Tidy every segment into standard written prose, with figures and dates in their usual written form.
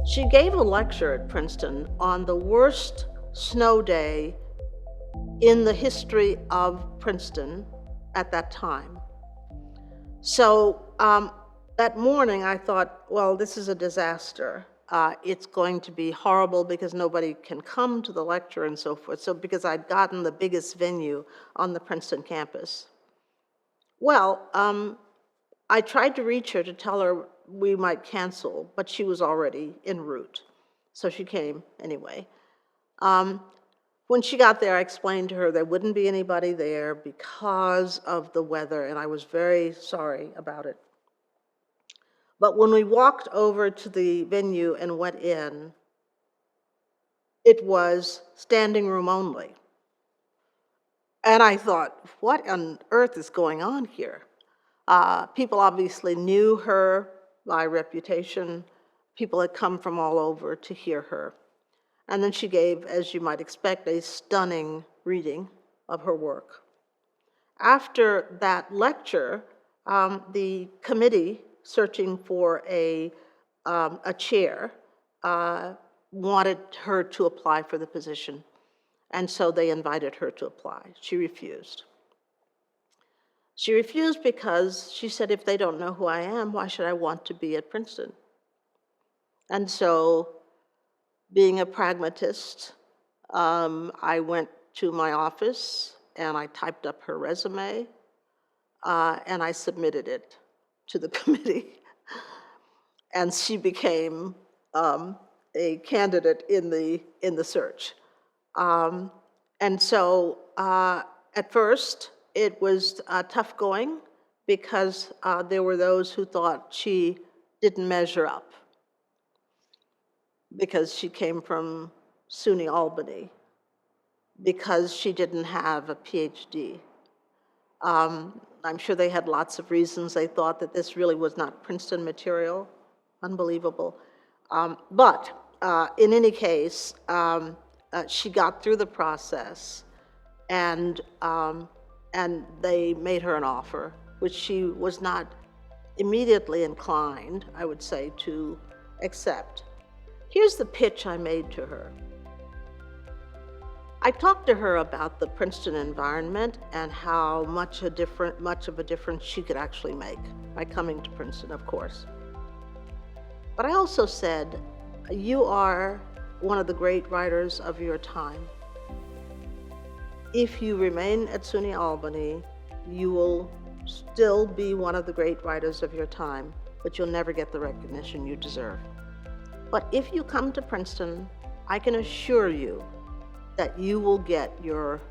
She gave a lecture at Princeton on the worst snow day in the history of Princeton at that time. So that morning I thought, well, this is a disaster. It's going to be horrible because nobody can come to the lecture and so forth. So because I'd gotten the biggest venue on the Princeton campus. Well, I tried to reach her to tell her we might cancel, but she was already en route. So she came anyway. When she got there, I explained to her there wouldn't be anybody there because of the weather, and I was very sorry about it. But when we walked over to the venue and went in, it was standing room only. And I thought, what on earth is going on here? People obviously knew her by reputation. People had come from all over to hear her. And then she gave, as you might expect, a stunning reading of her work. After that lecture, the committee searching for a chair wanted her to apply for the position. And so they invited her to apply. She refused. She refused because she said, if they don't know who I am, why should I want to be at Princeton? And so, being a pragmatist, I went to my office and I typed up her resume and I submitted it to the committee. And she became a candidate in the search. And so at first it was tough going because there were those who thought she didn't measure up because she came from SUNY Albany, because she didn't have a PhD. I'm sure they had lots of reasons. They thought that this really was not Princeton material. Unbelievable. But in any case, she got through the process, and they made her an offer, which she was not immediately inclined, I would say, to accept. Here's the pitch I made to her. I talked to her about the Princeton environment and how much of a difference she could actually make by coming to Princeton, of course. But I also said, you are one of the great writers of your time. If you remain at SUNY Albany, you will still be one of the great writers of your time, but you'll never get the recognition you deserve. But if you come to Princeton, I can assure you that you will get your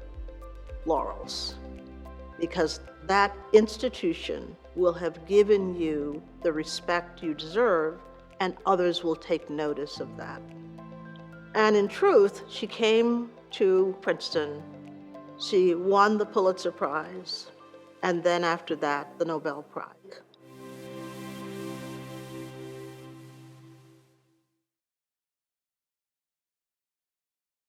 laurels, because that institution will have given you the respect you deserve, and others will take notice of that. And in truth, she came to Princeton, she won the Pulitzer Prize, and then after that, the Nobel Prize.